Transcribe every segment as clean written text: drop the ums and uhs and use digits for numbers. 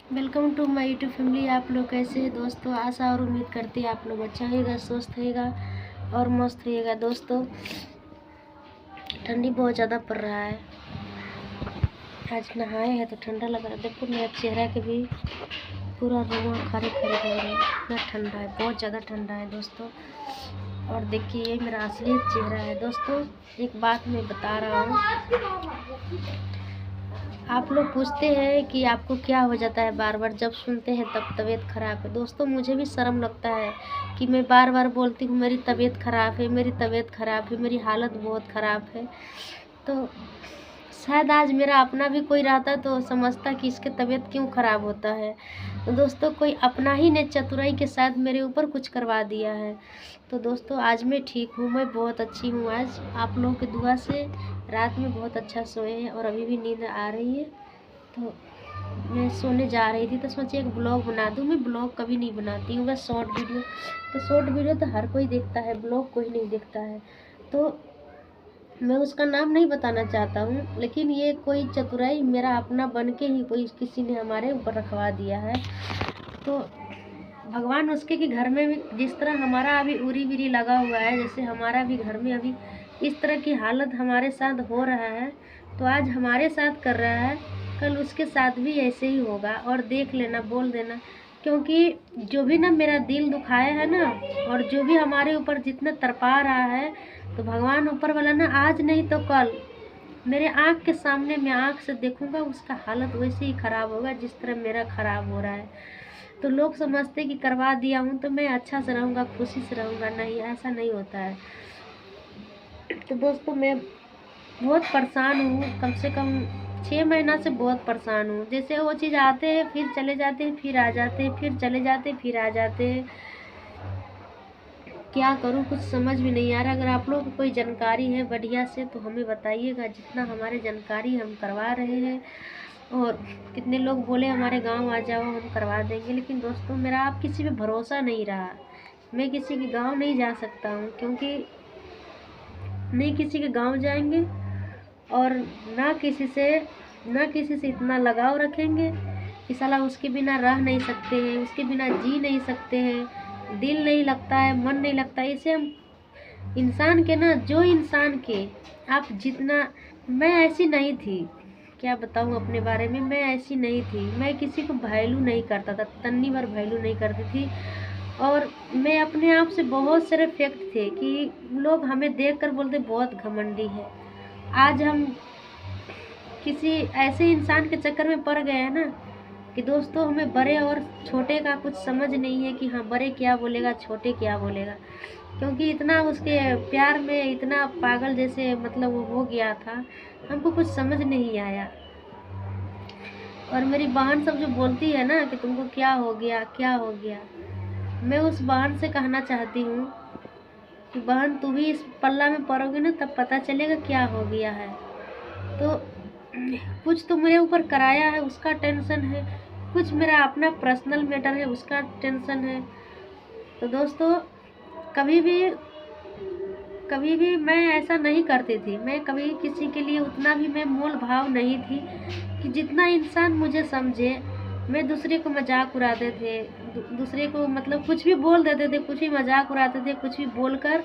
Welcome to my YouTube family. आप लोग कैसे हैं दोस्तों? आशा और उम्मीद करती है आप लोग अच्छा होगा, स्वस्थ होगा और मस्त होगा। दोस्तों, ठंडी बहुत ज़्यादा पड़ रहा है। आज नहाए हैं तो ठंडा लग रहा है। देखो मेरा चेहरा के भी पूरा रुआ खड़े खड़े हो रहे हैं। इतना ठंडा है, बहुत ज़्यादा ठंडा है दोस्तों। और देखिए ये मेरा असली चेहरा है दोस्तों। एक बात मैं बता रहा हूँ, आप लोग पूछते हैं कि आपको क्या हो जाता है, बार बार जब सुनते हैं तब तबीयत ख़राब है। दोस्तों, मुझे भी शर्म लगता है कि मैं बार बार बोलती हूँ मेरी तबीयत ख़राब है, मेरी तबीयत ख़राब है, मेरी हालत बहुत ख़राब है। तो शायद आज मेरा अपना भी कोई रहता तो समझता कि इसकी तबीयत क्यों ख़राब होता है। तो दोस्तों, कोई अपना ही ने चतुराई के साथ मेरे ऊपर कुछ करवा दिया है। तो दोस्तों, आज मैं ठीक हूँ, मैं बहुत अच्छी हूँ। आज आप लोगों की दुआ से रात में बहुत अच्छा सोए हैं और अभी भी नींद आ रही है। तो मैं सोने जा रही थी तो सोची एक ब्लॉग बना दूँ। मैं ब्लॉग कभी नहीं बनाती हूँ, बस शॉर्ट वीडियो। तो शॉर्ट वीडियो तो हर कोई देखता है, ब्लॉग कोई नहीं देखता है। तो मैं उसका नाम नहीं बताना चाहता हूँ, लेकिन ये कोई चतुराई मेरा अपना बन के ही कोई किसी ने हमारे ऊपर रखवा दिया है। तो भगवान उसके कि घर में भी जिस तरह हमारा अभी उरी बिरी लगा हुआ है, जैसे हमारा भी घर में अभी इस तरह की हालत हमारे साथ हो रहा है, तो आज हमारे साथ कर रहा है, कल उसके साथ भी ऐसे ही होगा। और देख लेना, बोल देना, क्योंकि जो भी ना मेरा दिल दुखाया है ना, और जो भी हमारे ऊपर जितना तड़पा रहा है, तो भगवान ऊपर वाला ना आज नहीं तो कल मेरे आँख के सामने मैं आँख से देखूंगा, उसका हालत वैसे ही ख़राब होगा जिस तरह मेरा ख़राब हो रहा है। तो लोग समझते कि करवा दिया हूँ तो मैं अच्छा से रहूँगा, खुशी से रहूँगा। नहीं, ऐसा नहीं होता है। तो दोस्तों, मैं बहुत परेशान हूँ, कम से कम 6 महीना से बहुत परेशान हूँ। जैसे वो चीज़ आते हैं फिर चले जाते हैं, फिर आ जाते हैं, फिर चले जाते हैं, फिर आ जाते हैं। क्या करूँ, कुछ समझ भी नहीं आ रहा। अगर आप लोगों को कोई जानकारी है बढ़िया से तो हमें बताइएगा। जितना हमारे जानकारी हम करवा रहे हैं, और कितने लोग बोले हमारे गांव आ जाओ हम करवा देंगे, लेकिन दोस्तों मेरा आप किसी पे भरोसा नहीं रहा। मैं किसी के गांव नहीं जा सकता हूँ, क्योंकि नहीं किसी के गांव जाएंगे और ना किसी से इतना लगाव रखेंगे कि साला उसके बिना रह नहीं सकते हैं, उसके बिना जी नहीं सकते हैं, दिल नहीं लगता है, मन नहीं लगता है। इसे हम इंसान के ना, जो इंसान के आप जितना, मैं ऐसी नहीं थी, क्या बताऊँ अपने बारे में, मैं ऐसी नहीं थी। मैं किसी को वैल्यू नहीं करता था, तन्नी भर वैल्यू नहीं करती थी। और मैं अपने आप से बहुत सारे फैक्ट थे कि लोग हमें देखकर बोलते बहुत घमंडी है। आज हम किसी ऐसे इंसान के चक्कर में पड़ गए हैं ना कि दोस्तों हमें बड़े और छोटे का कुछ समझ नहीं है कि हाँ बड़े क्या बोलेगा, छोटे क्या बोलेगा। क्योंकि इतना उसके प्यार में इतना पागल जैसे मतलब वो हो गया था, हमको कुछ समझ नहीं आया। और मेरी बहन सब जो बोलती है ना कि तुमको क्या हो गया, क्या हो गया, मैं उस बहन से कहना चाहती हूँ कि बहन तू भी इस पल्ला में पड़ोगे ना तब पता चलेगा क्या हो गया है। तो कुछ तो मेरे ऊपर कराया है उसका टेंशन है, कुछ मेरा अपना पर्सनल मैटर है उसका टेंशन है। तो दोस्तों, कभी भी मैं ऐसा नहीं करती थी। मैं कभी किसी के लिए उतना भी मैं मोल भाव नहीं थी कि जितना इंसान मुझे समझे। मैं दूसरे को मजाक उड़ाते थे, दूसरे को मतलब कुछ भी बोल देते थे, कुछ भी मजाक उड़ाते थे, कुछ भी बोलकर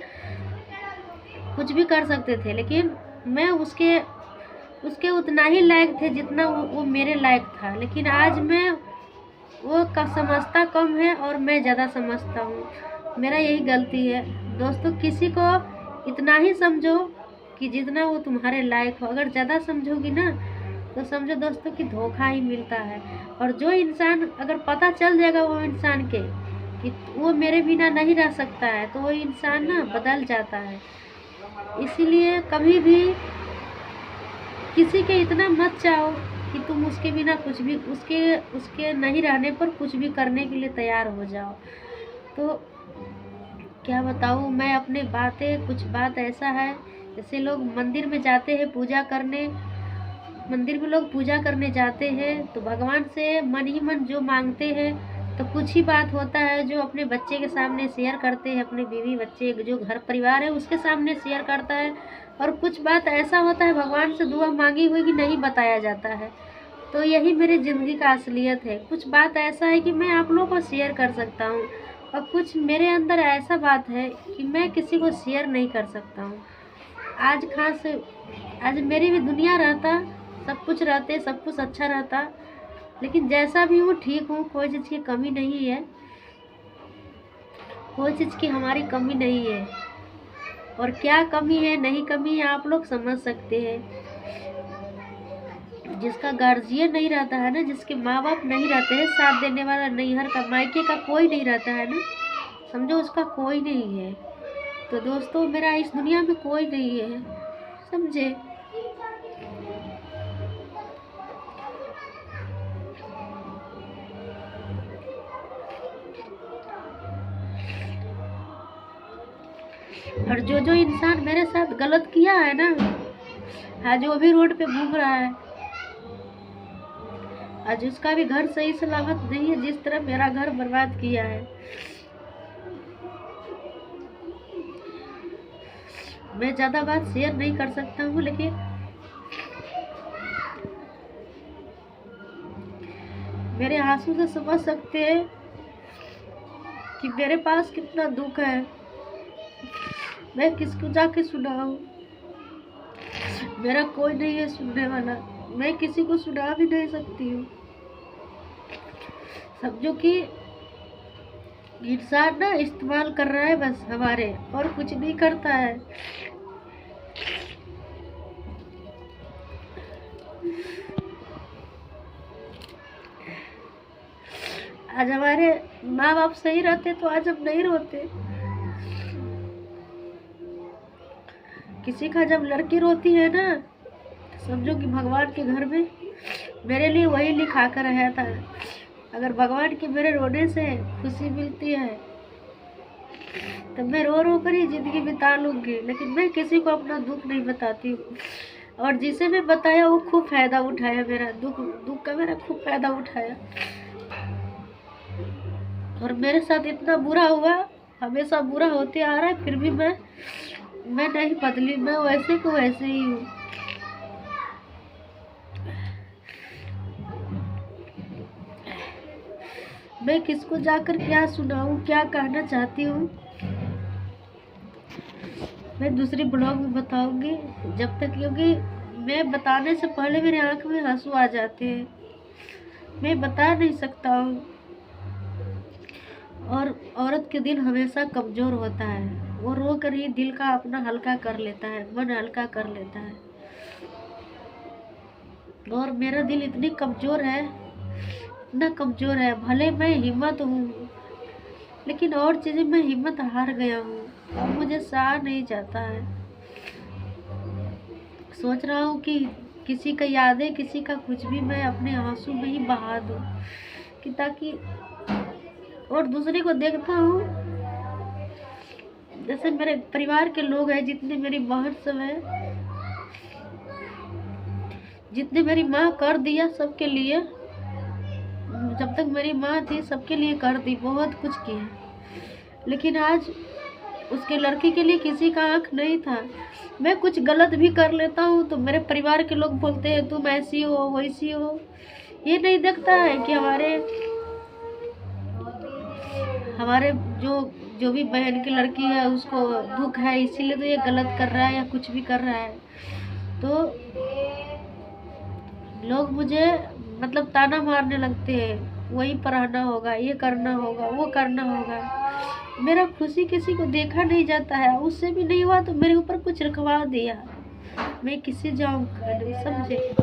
कुछ भी कर सकते थे, लेकिन मैं उसके उसके उतना ही लायक थे जितना वो मेरे लायक था। लेकिन आज मैं वो का समझता कम है और मैं ज़्यादा समझता हूँ। मेरा यही गलती है। दोस्तों, किसी को इतना ही समझो कि जितना वो तुम्हारे लायक हो। अगर ज़्यादा समझोगी ना तो समझो दोस्तों कि धोखा ही मिलता है। और जो इंसान अगर पता चल जाएगा वो इंसान के कि वो मेरे बिना नहीं रह सकता है, तो वो इंसान ना बदल जाता है। इसीलिए कभी भी किसी के इतना मत चाहो कि तुम उसके बिना कुछ भी, उसके उसके नहीं रहने पर कुछ भी करने के लिए तैयार हो जाओ। तो क्या बताऊँ मैं अपने बातें, कुछ बात ऐसा है जैसे लोग मंदिर में जाते हैं पूजा करने, मंदिर में लोग पूजा करने जाते हैं तो भगवान से मन ही मन जो मांगते हैं, तो कुछ ही बात होता है जो अपने बच्चे के सामने शेयर करते हैं, अपने बीवी बच्चे जो घर परिवार है उसके सामने शेयर करता है। और कुछ बात ऐसा होता है भगवान से दुआ मांगी हुई कि नहीं बताया जाता है। तो यही मेरी ज़िंदगी का असलियत है। कुछ बात ऐसा है कि मैं आप लोगों को शेयर कर सकता हूँ और कुछ मेरे अंदर ऐसा बात है कि मैं किसी को शेयर नहीं कर सकता हूँ। आज मेरी भी दुनिया रहता, सब कुछ रहते, सब कुछ अच्छा रहता, लेकिन जैसा भी हूँ ठीक हूँ, कोई चीज़ की कमी नहीं है, कोई चीज़ की हमारी कमी नहीं है। और क्या कमी है नहीं कमी है आप लोग समझ सकते हैं। जिसका गार्जियन नहीं रहता है ना, जिसके माँ बाप नहीं रहते हैं, साथ देने वाला नैहर का मायके का कोई नहीं रहता है ना, समझो उसका कोई नहीं है। तो दोस्तों मेरा इस दुनिया में कोई नहीं है, समझे। और जो इंसान मेरे साथ गलत किया है ना, आज वो भी रोड पे घूम रहा है, आज उसका भी घर सही सलामत नहीं है, जिस तरह मेरा घर बर्बाद किया है। मैं ज़्यादा बात शेयर नहीं कर सकता हूँ, लेकिन मेरे आंसू से समझ सकते हैं कि मेरे पास कितना दुख है। मैं किसको जाके सुनाऊं, मेरा कोई नहीं है सुनने वाला, मैं किसी को सुना भी नहीं सकती हूँ। समझो कि इंसान ना इस्तेमाल कर रहा है बस हमारे, और कुछ नहीं करता है। आज हमारे माँ बाप सही रहते तो आज हम नहीं रोते। किसी का जब लड़की रोती है ना, समझो कि भगवान के घर में मेरे लिए वही लिखा कर आया था। अगर भगवान के मेरे रोने से खुशी मिलती है तो मैं रो रो कर ही जिंदगी बिता लूँगी, लेकिन मैं किसी को अपना दुख नहीं बताती हूँ। और जिसे मैं बताया वो खूब फायदा उठाया, मेरा दुख का मेरा खूब फायदा उठाया। और मेरे साथ इतना बुरा हुआ, हमेशा बुरा होते आ रहा है, फिर भी मैं नहीं बदली, मैं वैसे को वैसे ही हूँ। मैं किसको जाकर क्या सुनाऊं, क्या कहना चाहती हूँ, मैं दूसरी ब्लॉग में बताऊंगी जब तक, क्योंकि मैं बताने से पहले मेरे आंख में आंसू आ जाते हैं, मैं बता नहीं सकता हूँ। और औरत के दिल हमेशा कमज़ोर होता है, वो रो कर ही दिल का अपना हल्का कर लेता है, मन हल्का कर लेता है। और मेरा दिल इतनी कमज़ोर है, इतना कमज़ोर है, भले मैं हिम्मत हूँ, लेकिन और चीज़ें मैं हिम्मत हार गया हूँ, अब मुझे सहा नहीं जाता है। सोच रहा हूँ कि किसी का यादें, किसी का कुछ भी मैं अपने आंसू में ही बहा दूँ, कि ताकि, और दूसरे को देखता हूँ, जैसे मेरे परिवार के लोग हैं, जितने मेरी बहन सब है, जितने मेरी माँ कर दिया सबके लिए, जब तक मेरी माँ थी सबके लिए कर दी, बहुत कुछ किया, लेकिन आज उसके लड़की के लिए किसी का आँख नहीं था। मैं कुछ गलत भी कर लेता हूँ तो मेरे परिवार के लोग बोलते हैं तुम ऐसी हो वैसी हो। ये नहीं देखता है कि हमारे जो भी बहन की लड़की है उसको दुख है, इसीलिए तो ये गलत कर रहा है या कुछ भी कर रहा है। तो लोग मुझे मतलब ताना मारने लगते हैं, वही पढ़ाना होगा, ये करना होगा, वो करना होगा। मेरा खुशी किसी को देखा नहीं जाता है, उससे भी नहीं हुआ तो मेरे ऊपर कुछ रखवा दिया, मैं किसी जाऊँ, समझे।